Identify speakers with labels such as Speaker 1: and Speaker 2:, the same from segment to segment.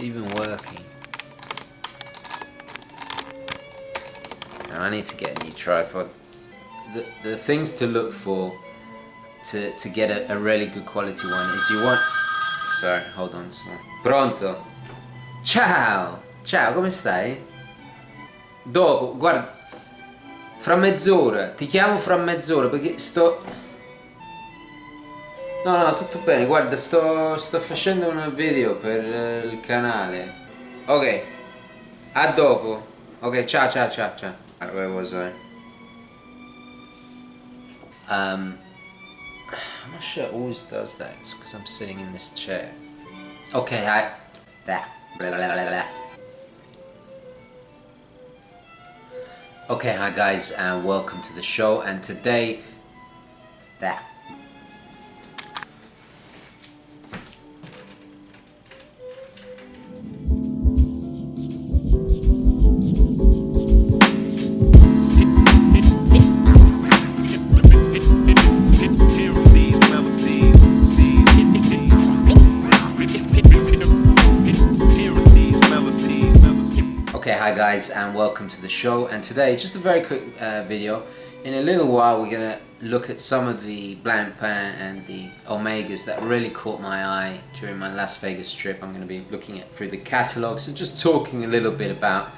Speaker 1: even working? Now I need to get a new tripod. The things to look for to get a really good quality one is you want... Sorry, hold on. Pronto? Ciao! Ciao, come stai? Dopo, guarda, fra mezz'ora, ti chiamo fra mezz'ora perché sto... No, tutto bene, guarda, sto facendo un video per il canale. Ok, a dopo. Ok, ciao. Where was I? I'm not sure it always does that. It's because I'm sitting in this chair. Okay, hi. Okay, hi guys, and welcome to the show. And today, Okay, hi guys, and welcome to the show. And today, just a very quick video. In a little while, we're gonna look at some of the Blanc Pain and the Omegas that really caught my eye during my Las Vegas trip. I'm gonna be looking at through the catalogs and just talking a little bit about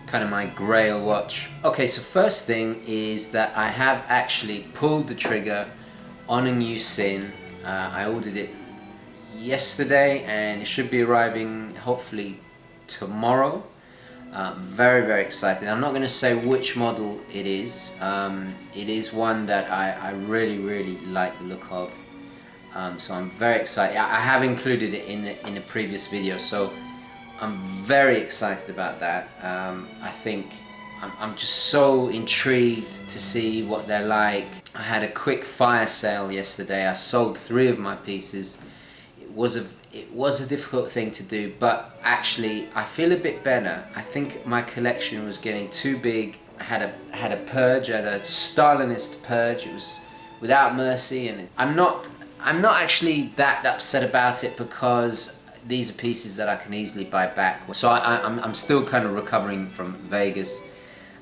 Speaker 1: kind of my grail watch. Okay, so first thing is that I have actually pulled the trigger on a new SIN. I ordered it yesterday and it should be arriving hopefully tomorrow. Very excited. I'm not going to say which model it is. It is one that I really like the look of. So I'm very excited. I have included it in the previous video, so I'm very excited about that. I think I'm just so intrigued to see what they're like. I had a quick fire sale yesterday. I sold 3 of my pieces. It was a difficult thing to do, but actually I feel a bit better. I think my collection was getting too big. I had a purge, I had a Stalinist purge. It was without mercy, and I'm not actually that upset about it because these are pieces that I can easily buy back. So I'm still kind of recovering from Vegas.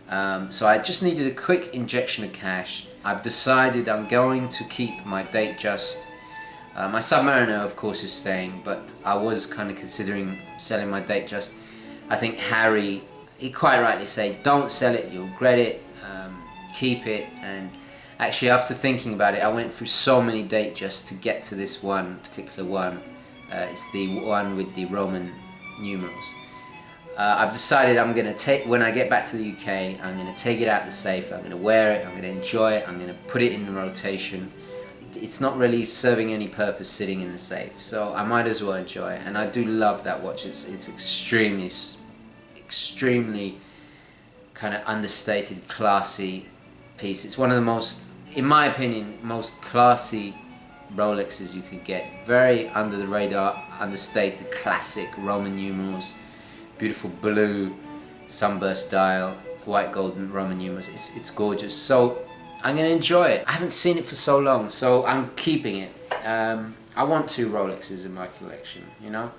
Speaker 1: So I just needed a quick injection of cash. I've decided I'm going to keep my Datejust. My Submariner, of course, is staying, but I was kind of considering selling my Datejust. I think Harry, he quite rightly said, don't sell it, you'll regret it, keep it. And actually, after thinking about it, I went through so many Datejusts to get to this one particular one. It's the one with the Roman numerals. I've decided I'm going to take, when I get back to the UK, I'm going to take it out the safe, I'm going to wear it, I'm going to enjoy it, I'm going to put it in the rotation. It's not really serving any purpose sitting in the safe, so I might as well enjoy it. And I do love that watch. It's extremely kind of understated, classy piece. It's one of the most, in my opinion, most classy Rolexes you could get. Very under the radar, understated, classic Roman numerals, beautiful blue sunburst dial, white golden Roman numerals. It's gorgeous. So I'm going to enjoy it. I haven't seen it for so long, so I'm keeping it. I want 2 Rolexes in my collection, you know.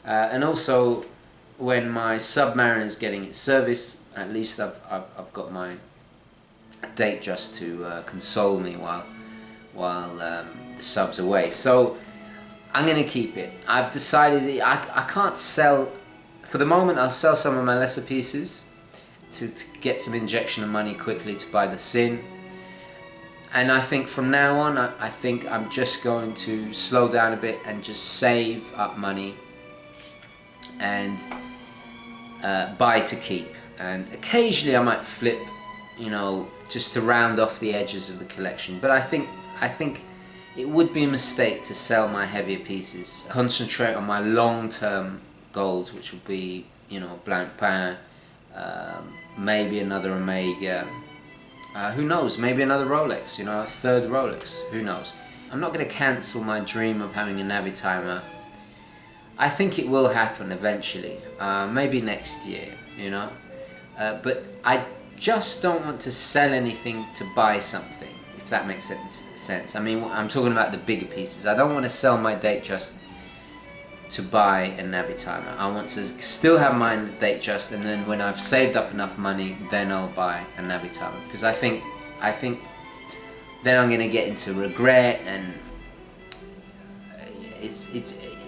Speaker 1: And also, when my Submariner is getting its service, at least I've got my Datejust to console me while the Sub's away. So I'm going to keep it. I've decided I can't sell, for the moment I'll sell some of my lesser pieces to get some injection of money quickly to buy the SIN. And I think from now on, I think I'm just going to slow down a bit and just save up money and buy to keep. And occasionally I might flip, you know, just to round off the edges of the collection. But I think it would be a mistake to sell my heavier pieces. Concentrate on my long-term goals, which will be, you know, Blanc Pain, maybe another Omega. Who knows, maybe another Rolex, you know, a 3rd Rolex, who knows. I'm not going to cancel my dream of having a Navitimer. I think it will happen eventually, maybe next year, you know. But I just don't want to sell anything to buy something, if that makes sense. I mean, I'm talking about the bigger pieces. I don't want to sell my Datejust to buy a Navitimer. I want to still have mine date just, and then when I've saved up enough money, then I'll buy a Navitimer, because I think then I'm gonna get into regret, and it's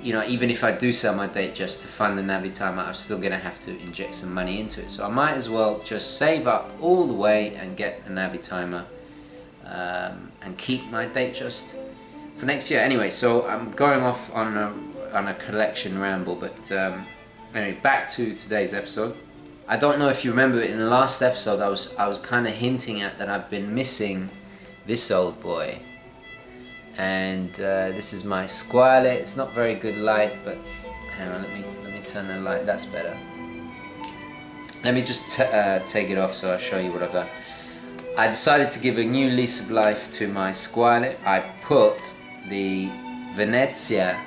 Speaker 1: you know, even if I do sell my date just to fund the Navitimer, I'm still gonna have to inject some money into it. So I might as well just save up all the way and get a Navitimer, and keep my date just for next year. Anyway, so I'm going off on a collection ramble, but anyway, back to today's episode. I don't know if you remember, in the last episode I was kind of hinting at that I've been missing this old boy. And this is my Squale. It's not very good light, but hang on, let me turn the light. That's better. Let me just take it off so I'll show you what I've done. I decided to give a new lease of life to my Squale. I put the Venezia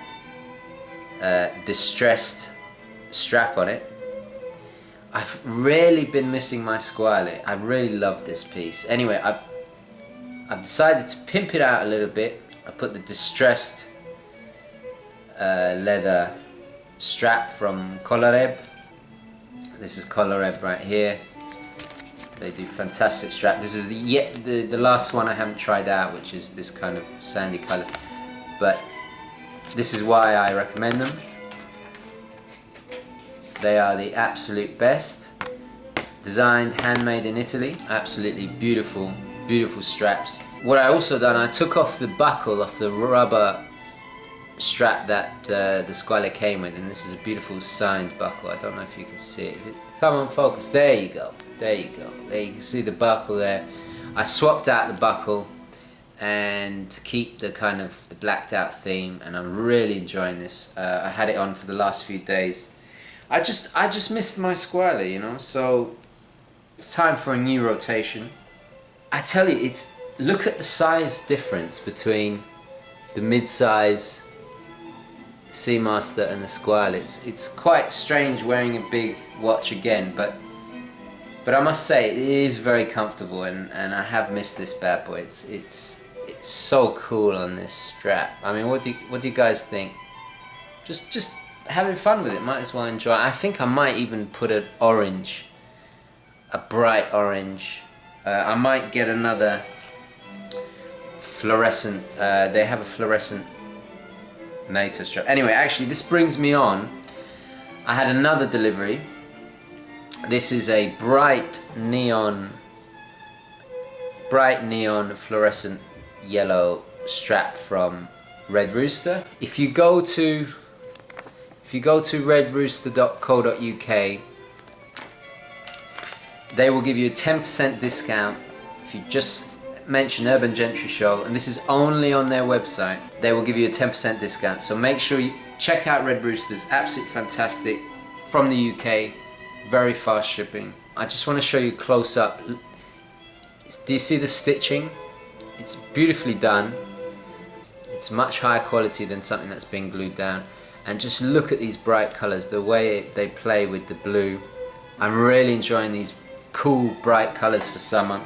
Speaker 1: distressed strap on it. I've really been missing my Squale. I really love this piece. Anyway, I've decided to pimp it out a little bit. I put the distressed leather strap from Colareb. This is Colareb right here. They do fantastic strap. This is the last one I haven't tried out, which is this kind of sandy color. But this is why I recommend them. They are the absolute best. Designed, handmade in Italy. Absolutely beautiful, beautiful straps. What I also done, I took off the buckle off the rubber strap that the Squale came with, and this is a beautiful signed buckle. I don't know if you can see it. Come on, focus. There you go. There you go. There you can see the buckle there. I swapped out the buckle and to keep the kind of the blacked out theme, and I'm really enjoying this. I had it on for the last few days. I just missed my Squale, you know. So it's time for a new rotation. I tell you, look at the size difference between the mid-size Seamaster and the Squale. It's quite strange wearing a big watch again, but I must say it is very comfortable, and I have missed this bad boy. It's so cool on this strap. I mean, what do you guys think? Just having fun with it. Might as well enjoy it. I think I might even put an orange, a bright orange. I might get another fluorescent. They have a fluorescent Nato strap. Anyway, actually, this brings me on. I had another delivery. This is a bright neon fluorescent yellow strap from Red Rooster. If you go to redrooster.co.uk, they will give you a 10% discount if you just mention Urban Gentry Show, and this is only on their website. They will give you a 10% discount, so make sure you check out Red Roosters. Absolutely fantastic, from the UK, very fast shipping. I just want to show you close up. Do you see the stitching? It's beautifully done. It's much higher quality than something that's been glued down. And just look at these bright colors, the way they play with the blue. I'm really enjoying these cool bright colors for summer.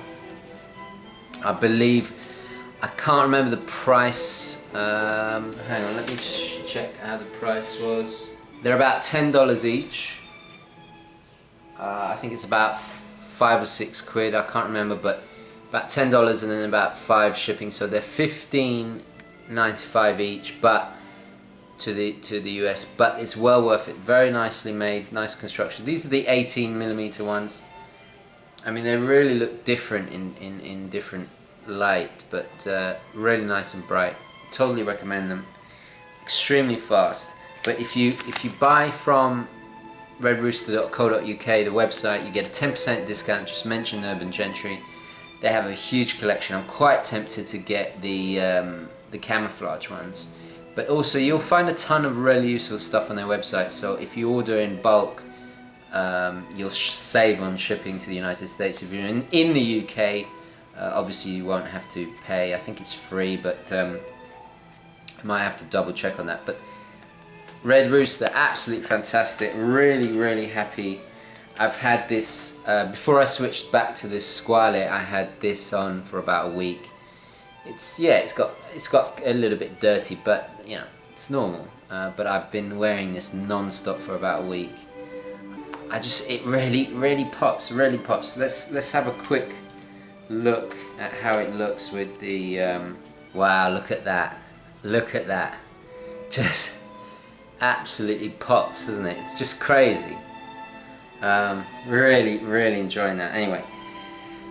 Speaker 1: I believe, I can't remember the price. Hang on, let me check how the price was. They're about $10 each. I think it's about 5 or 6 quid, I can't remember, but about $10 and then about 5 shipping, so they're $15.95 each, but to the US, but it's well worth it. Very nicely made, nice construction. These are the 18mm ones. I mean, they really look different in different light, but really nice and bright. Totally recommend them. Extremely fast. But if you buy from redrooster.co.uk, the website, you get a 10% discount. Just mention Urban Gentry. They have a huge collection. I'm quite tempted to get the camouflage ones, but also you'll find a ton of really useful stuff on their website. So if you order in bulk, you'll save on shipping to the United States. If you're in the UK, obviously you won't have to pay. I think it's free, but I might have to double check on that. But Red Rooster, absolutely fantastic. Really happy. I've had this before I switched back to this Squale. I had this on for about a week. It's got a little bit dirty, but you know, it's normal. but I've been wearing this non-stop for about a week. It really pops, really pops. Let's have a quick look at how it looks with the wow, look at that, just absolutely pops, doesn't it? It's just crazy. Really enjoying that. Anyway,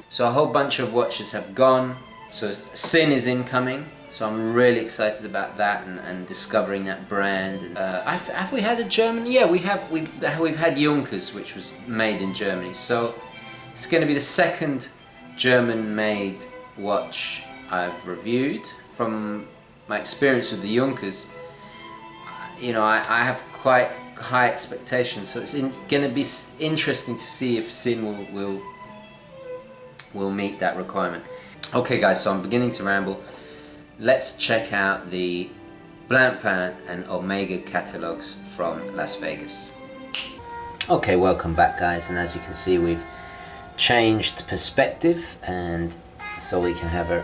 Speaker 1: so a whole bunch of watches have gone, so Sin is incoming, so I'm really excited about that and discovering that brand. And have we had a German? Yeah, we've had Junkers, which was made in Germany, so it's going to be the second German-made watch I've reviewed. From my experience with the Junkers, you know, I have quite high expectations, so it's going to be interesting to see if Sin will meet that requirement. Okay guys, so I'm beginning to ramble. Let's check out the Blancpain and Omega catalogs from Las Vegas. Okay, welcome back guys, and as you can see we've changed perspective, and so we can have a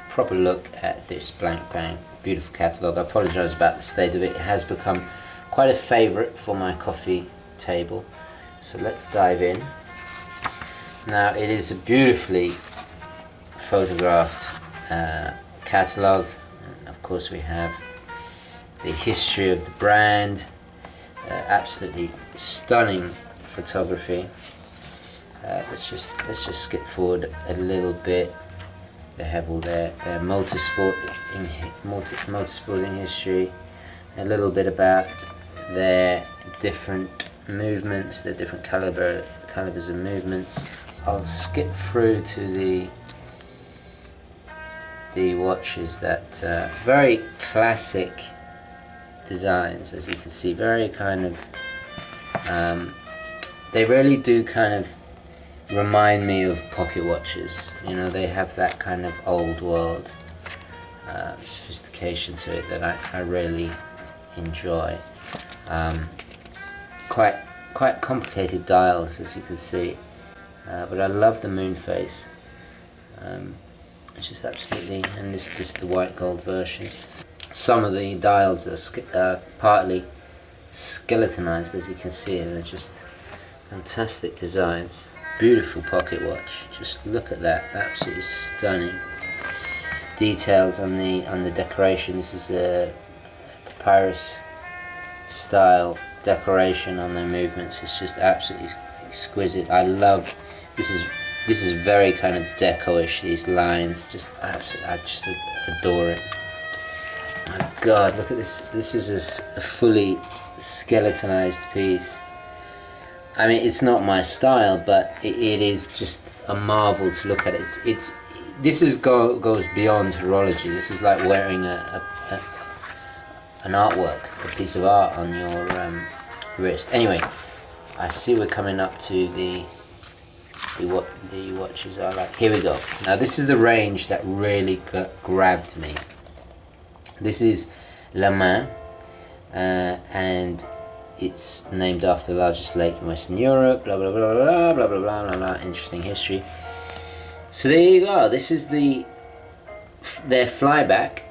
Speaker 1: proper look at this Blancpain. Beautiful catalogue. I apologise about the state of it. It has become quite a favourite for my coffee table. So let's dive in. Now it is a beautifully photographed catalogue. And of course we have the history of the brand. Absolutely stunning photography. Let's just skip forward a little bit. They have all their motorsporting history, a little bit about their different movements, their different calibers of movements. I'll skip through to the watches that very classic designs, as you can see, very kind of they really do kind of remind me of pocket watches. You know, they have that kind of old world sophistication to it that I really enjoy. Quite complicated dials, as you can see, but I love the moon face. It's just absolutely, and this is the white gold version. Some of the dials are partly skeletonized, as you can see, and they're just fantastic designs. Beautiful pocket watch. Just look at that, absolutely stunning. Details on the decoration. This is a papyrus style decoration on the movements. It's just absolutely exquisite. I love this is very kind of deco-ish, these lines. Just absolutely, I just adore it. My God, look at this. This is a fully skeletonized piece. I mean, it's not my style, but it is just a marvel to look at. This goes beyond horology. This is like wearing an artwork, a piece of art on your wrist. Anyway, I see we're coming up to what the watches are like. Here we go. Now this is the range that really grabbed me. This is La Main, and it's named after the largest lake in Western Europe, blah blah blah blah blah blah blah blah blah. Interesting history. So there you go. This is their flyback.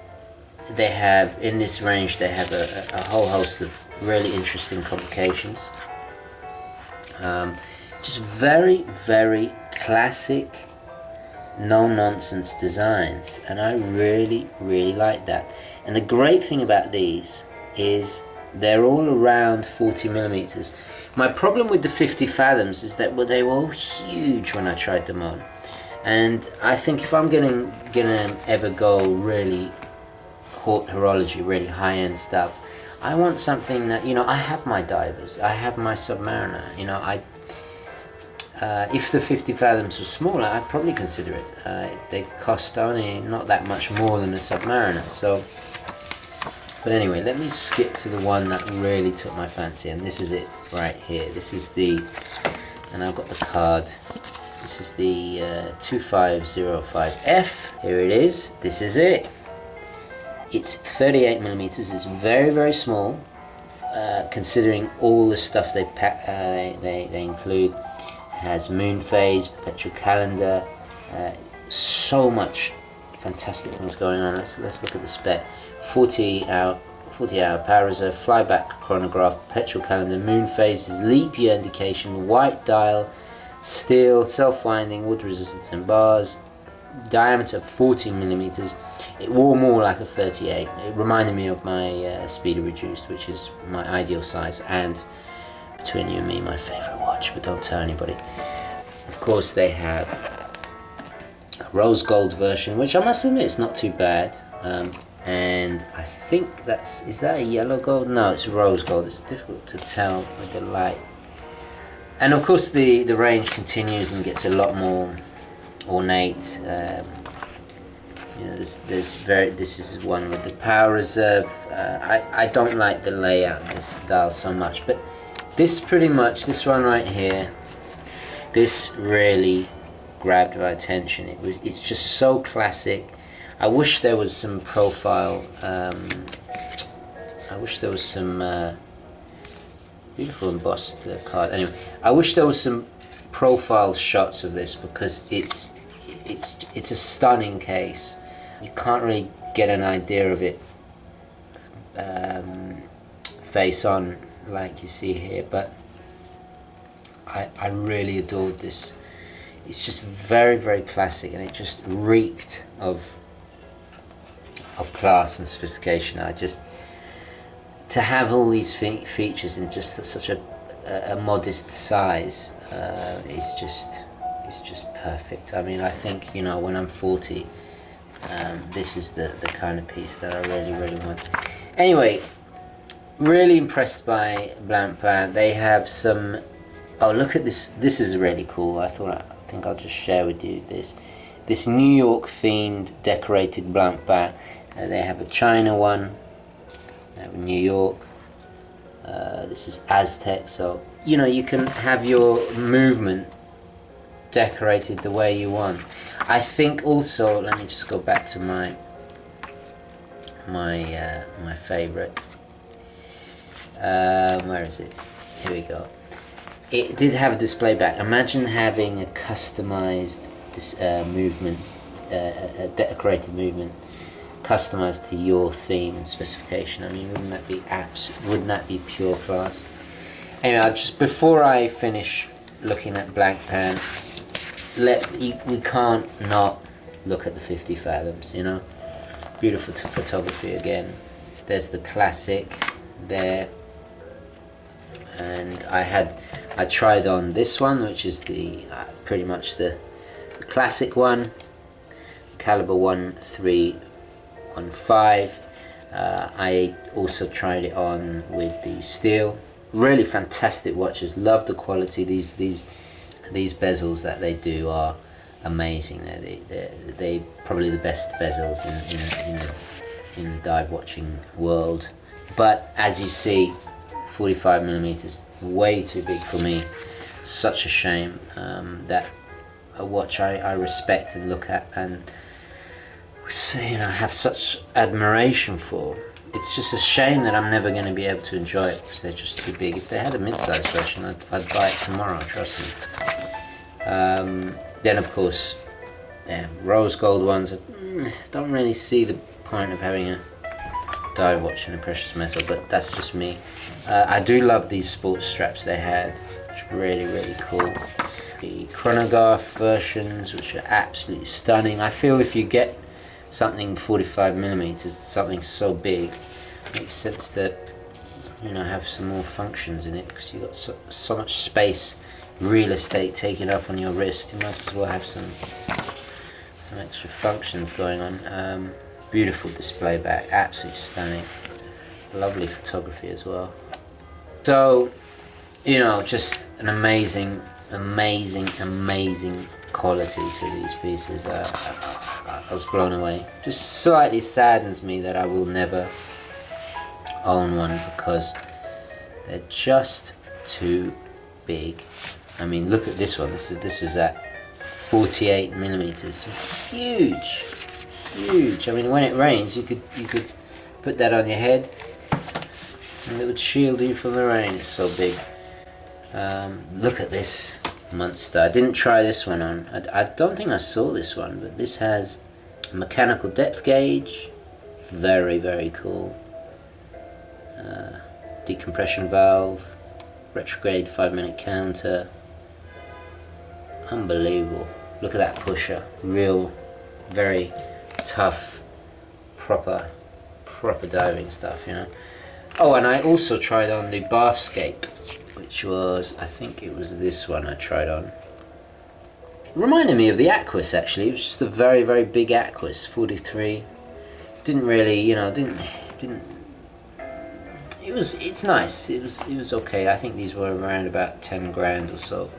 Speaker 1: They have, in this range, they have a whole host of really interesting complications. Just very, very classic, no-nonsense designs, and I really, really like that. And the great thing about these is they're all around 40 millimeters. My problem with the 50 fathoms is that they were all huge when I tried them on, and I think if I'm gonna ever go really haute horology, really high-end stuff, I want something that, you know, I have my divers, I have my Submariner, you know, if the 50 fathoms were smaller, I'd probably consider it. They cost only not that much more than a Submariner, so. But anyway, let me skip to the one that really took my fancy, and this is it right here. This is and I've got the card. This is the 2505F. Here it is. This is it. It's 38 millimeters. It's very, very small, considering all the stuff they pack. They include. Has moon phase, perpetual calendar, so much fantastic things going on. Let's look at the spec. 48 48-hour power reserve, flyback chronograph, perpetual calendar, moon phases, leap year indication, white dial, steel, self-winding, water resistance and bars, diameter of 14 millimeters. It wore more like a 38. It reminded me of my Speedy Reduced, which is my ideal size, and between you and me, my favorite watch, but don't tell anybody. Of course, they have a rose gold version, which I must admit is not too bad. And I think is that a yellow gold? No, it's rose gold. It's difficult to tell with the light. And of course, the range continues and gets a lot more ornate. You know, this is one with the power reserve. I don't like the layout of this dial so much, but this one right here, this really grabbed my attention. It's just so classic. I wish there was some profile. I wish there was some beautiful embossed card. Anyway, I wish there was some profile shots of this, because it's a stunning case. You can't really get an idea of it face on like you see here, but I really adored this. It's just very, very classic, and it just reeked of class and sophistication. To have all these features in just such a modest size, it's just perfect. I mean, I think, you know, when I'm 40, this is the kind of piece that I really, really want. Anyway, really impressed by Blancpain. They have some. Oh, look at this! This is really cool. I think I'll just share with you this New York themed decorated Blancpain. They have a China one. They have a New York. This is Aztec. So you know, you can have your movement decorated the way you want. I think also, let me just go back to my favorite. Where is it? Here we go. It did have a display back. Imagine having a customized movement, a decorated movement, customized to your theme and specification. I mean, wouldn't that be pure class? Anyway, before I finish looking at Blancpain, we can't not look at the 50 fathoms. You know, beautiful photography again. There's the classic there, and I tried on this one, which is the pretty much the classic one, caliber 1315. I also tried it on with the steel. Really fantastic watches. Love the quality. These bezels that they do are amazing. They probably the best bezels in the dive watching world. But as you see, 45 millimeters, way too big for me. Such a shame. That a watch I respect and look at and, you know, have such admiration for. It's just a shame that I'm never going to be able to enjoy it because they're just too big. If they had a mid-sized version, I'd buy it tomorrow, trust me. Then of course, yeah, rose gold ones. I don't really see the point of having a dive watch in a precious metal, but that's just me. I do love these sports straps they had. It's really, really cool. The chronograph versions, which are absolutely stunning. I feel if you get something 45 millimeters, something so big, it makes sense that, you know, have some more functions in it, because you've got so much space, real estate taken up on your wrist. You might as well have some extra functions going on. Beautiful display back, absolutely stunning. Lovely photography as well. So, you know, just an amazing quality to these pieces. I was blown away. Just slightly saddens me that I will never own one because they're just too big. I mean, look at this one. This is at 48 millimeters. Huge. I mean, when it rains, you could put that on your head, and it would shield you from the rain. It's so big. Look at this monster. I didn't try this one on. I don't think I saw this one, but this has a mechanical depth gauge. Very, very cool. decompression valve, retrograde 5-minute counter. Unbelievable. Look at that pusher. Real, very tough, proper diving stuff, you know. Oh, and I also tried on the Bathscape, which was, I think it was this one I tried on. It reminded me of the Aquis actually. It was just a very, very big Aquis, 43. Didn't really, you know, didn't. It's nice. It was okay. I think these were around about 10 grand or so.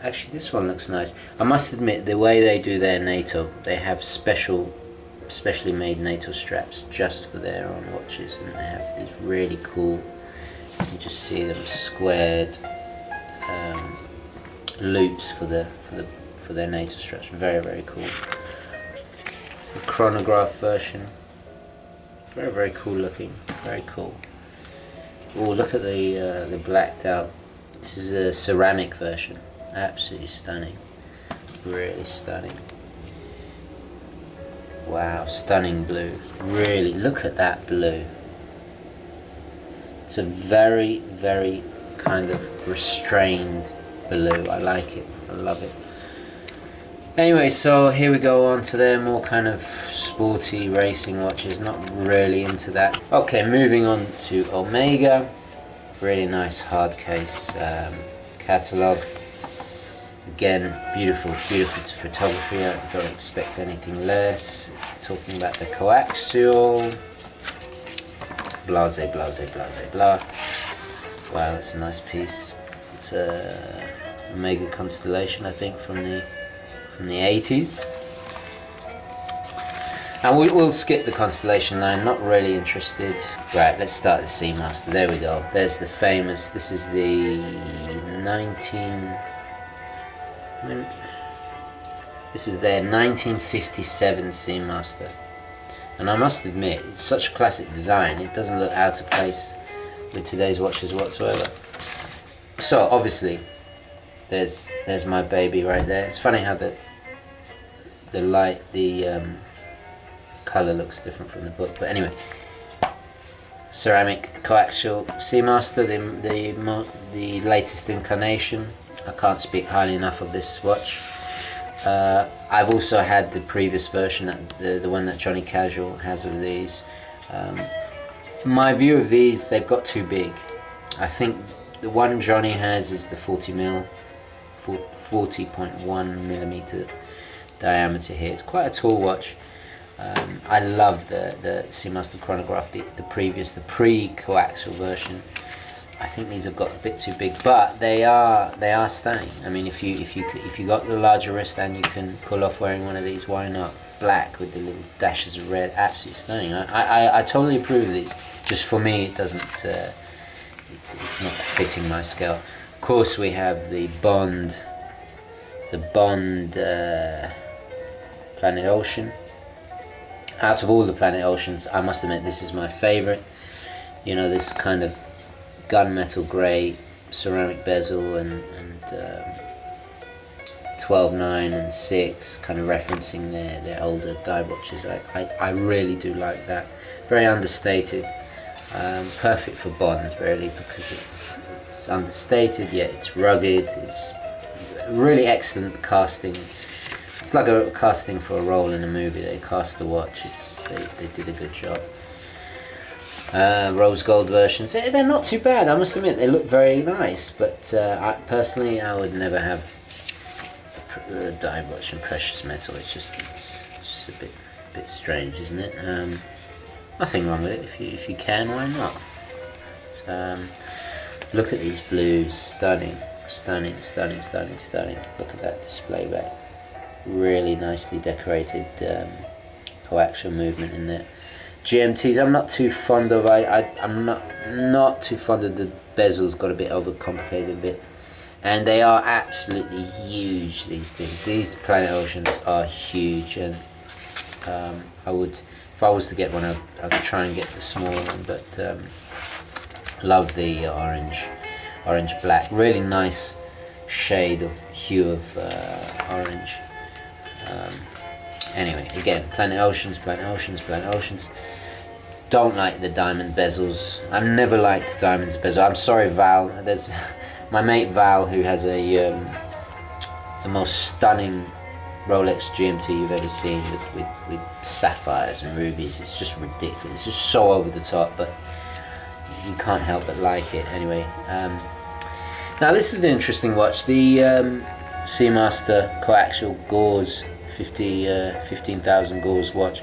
Speaker 1: Actually, this one looks nice. I must admit, the way they do their Nato, they have specially made Nato straps just for their own watches, and they have these really cool. You can just see them squared loops for their Nato straps. Very, very cool. It's the chronograph version. Very, very cool looking. Very cool. Oh, look at the blacked out. This is a ceramic version. Absolutely stunning. Really stunning. Wow, stunning blue. Really, look at that blue. It's a very, very kind of restrained blue. I like it. I love it. Anyway, so here we go on to their more kind of sporty racing watches. Not really into that. Okay, moving on to Omega. Really nice hard case catalogue. Again, beautiful photography. I don't expect anything less. Talking about the coaxial. Blase, blah. Wow, that's a nice piece. It's a Omega Constellation, I think, from the 80s. And we'll skip the Constellation line, not really interested. Right, let's start the Seamaster. There we go. There's the famous, this is the this is their 1957 Seamaster. And I must admit, it's such a classic design, it doesn't look out of place with today's watches whatsoever. So obviously, there's my baby right there. It's funny how the colour looks different from the book, but anyway. Ceramic coaxial Seamaster, the latest incarnation. I can't speak highly enough of this watch. I've also had the previous version, the one that Johnny Casual has of these. My view of these, they've got too big. I think the one Johnny has is the 40.1 millimeter diameter here. It's quite a tall watch. I love the Seamaster chronograph, the pre-coaxial version. I think these have got a bit too big, but they are stunning. I mean, if you got the larger wrist and you can pull off wearing one of these, why not? Black with the little dashes of red, absolutely stunning. I totally approve of these. Just for me, it doesn't. It's not fitting my scale. Of course, we have the Bond Planet Ocean. Out of all the Planet Oceans, I must admit this is my favourite. You know, this kind of gunmetal grey ceramic bezel and 12.9 and 6, kind of referencing their older dive watches. I really do like that. Very understated. Perfect for Bond, really, because it's understated yet it's rugged. It's really excellent casting. It's like a casting for a role in a movie. They cast the watch. They did a good job. Rose gold versions. They're not too bad. I must admit they look very nice. But I would never have a dive watch in precious metal. It's just a bit strange, isn't it? Nothing wrong with it. If you can, why not? Look at these blues. Stunning. Look at that display back. Really nicely decorated coaxial movement in there. GMTs I'm not too fond of. I'm not too fond of the bezels. Got a bit overcomplicated a bit, and they are absolutely huge. These things. These Planet Oceans are huge, and I would, if I was to get one, I'd try and get the small one. But love the orange black. Really nice shade of hue of orange. Anyway, again, Planet Oceans. don't like the diamond bezels. I've never liked diamonds bezel. I'm sorry, Val. There's my mate Val, who has the most stunning Rolex GMT you've ever seen, with sapphires and rubies. It's just ridiculous. It's just so over the top, but you can't help but like it anyway. Now this is an interesting watch, the Seamaster coaxial gauze 15,000 gauze watch.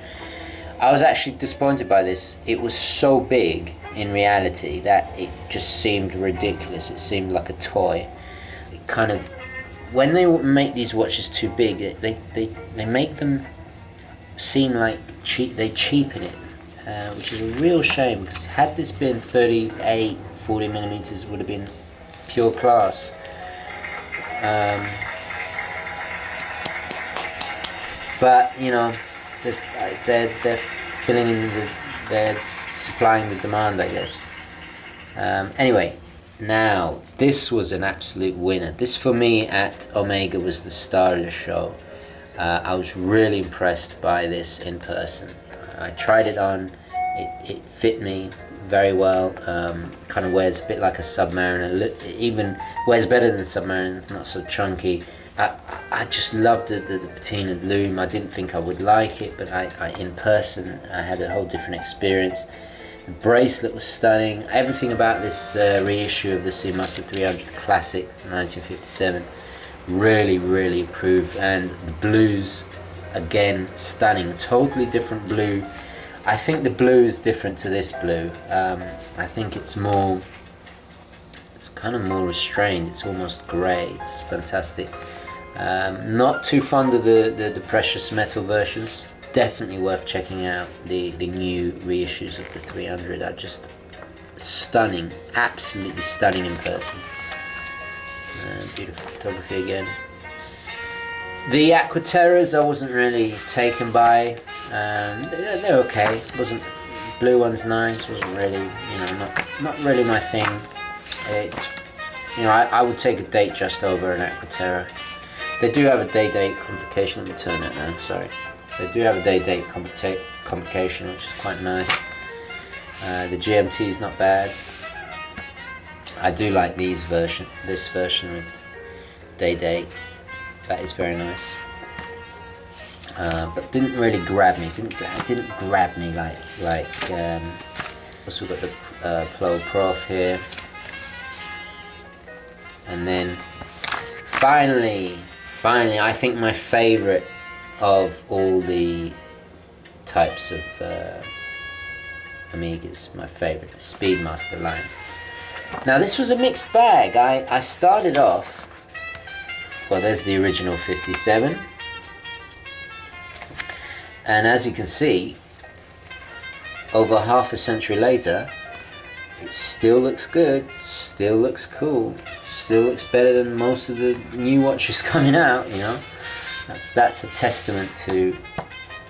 Speaker 1: I was actually disappointed by this. It was so big in reality that it just seemed ridiculous. It seemed like a toy. It kind of, when they make these watches too big, they make them seem like they cheapen it, which is a real shame, because had this been 38, 40 millimeters, it would have been pure class. But you know, they're filling in they're supplying the demand, I guess. Anyway, now this was an absolute winner. This for me at Omega was the star of the show. I was really impressed by this in person. I tried it on. It fit me very well. Kind of wears a bit like a Submariner. Even wears better than the Submariner. Not so chunky. I just loved the patina loom. I didn't think I would like it, but I in person I had a whole different experience. The bracelet was stunning. Everything about this reissue of the Seamaster 300 Classic 1957 really improved. And the blues, again, stunning. Totally different blue. I think the blue is different to this blue. I think it's kind of more restrained. It's almost grey. It's fantastic. Not too fond of the precious metal versions. Definitely worth checking out the new reissues of the 300. Are just stunning, absolutely stunning in person. Beautiful photography again. The Aquaterras I wasn't really taken by. They're okay. Blue one's nice. Wasn't really, not really my thing. It's, I would take a date just over an Aquaterra. They do have a day-date complication. Let me turn that down, sorry. They do have a day-date complication, which is quite nice. The GMT is not bad. I do like this version with day-date. That is very nice. But didn't really grab me. Didn't grab me like. Also got the Plo Prof here, and then finally, I think my favourite of all the types of Omegas, my favourite, the Speedmaster line. Now this was a mixed bag. I started off, well, there's the original 57, and as you can see, over half a century later, it still looks good, still looks cool, still looks better than most of the new watches coming out, That's a testament to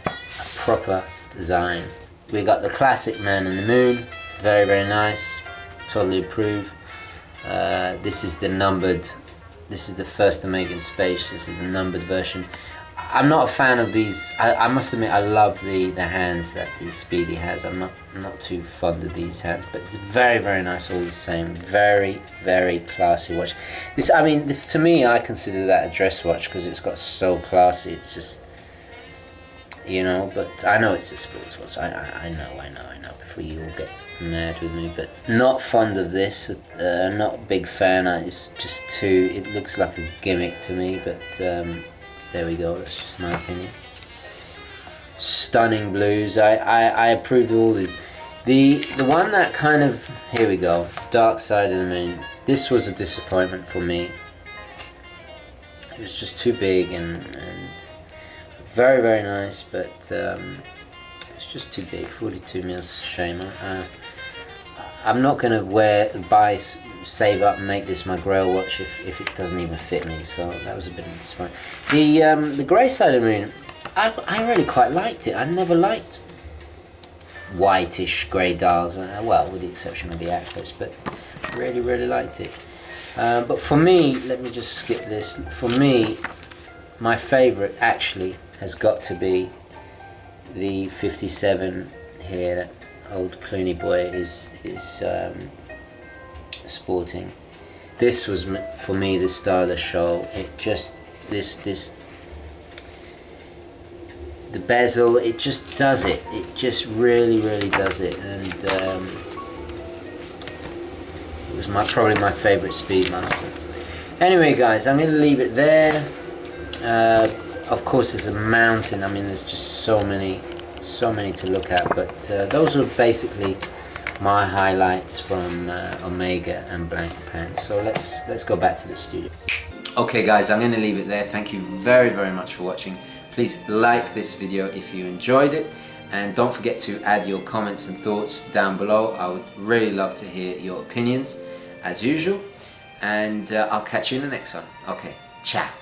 Speaker 1: a proper design. We got the classic Man in the Moon, very nice, totally approve. This is the first Omega in space. This is the numbered version. I'm not a fan of these. I must admit, I love the hands that the Speedy has. I'm not too fond of these hands, but it's very nice all the same. Very classy watch. This to me, I consider that a dress watch because it's got so classy. It's just, but I know it's a sports watch. I know. Before you all get mad with me, but not fond of this. Not a big fan. It's just it looks like a gimmick to me, but. There we go, that's just my opinion. Stunning blues. I approved of all these. The one that kind of, here we go, Dark Side of the Moon. This was a disappointment for me. It was just too big and very nice, but it's just too big. 42 mils, shame. I'm not going to save up and make this my Grail watch if it doesn't even fit me, so that was a bit of a disappointment. The grey side of the moon, I really quite liked it. I never liked whitish grey dials, well, with the exception of the Aquas, but really liked it. But for me, let me just skip this. For me, my favourite actually has got to be the 57 here that old Clooney boy is sporting. This was for me the star of the show. It just this the bezel, it just does it. It just really does it, and it was probably my favourite Speedmaster. Anyway guys, I'm going to leave it there. Of course there's a mountain, I mean there's just so many to look at, but those were basically my highlights from Omega and Blancpain. So let's go back to the studio. Okay guys, I'm going to leave it there. Thank you very much for watching. Please like this video if you enjoyed it, and don't forget to add your comments and thoughts down below. I would really love to hear your opinions as usual, and I'll catch you in the next one. Okay, ciao.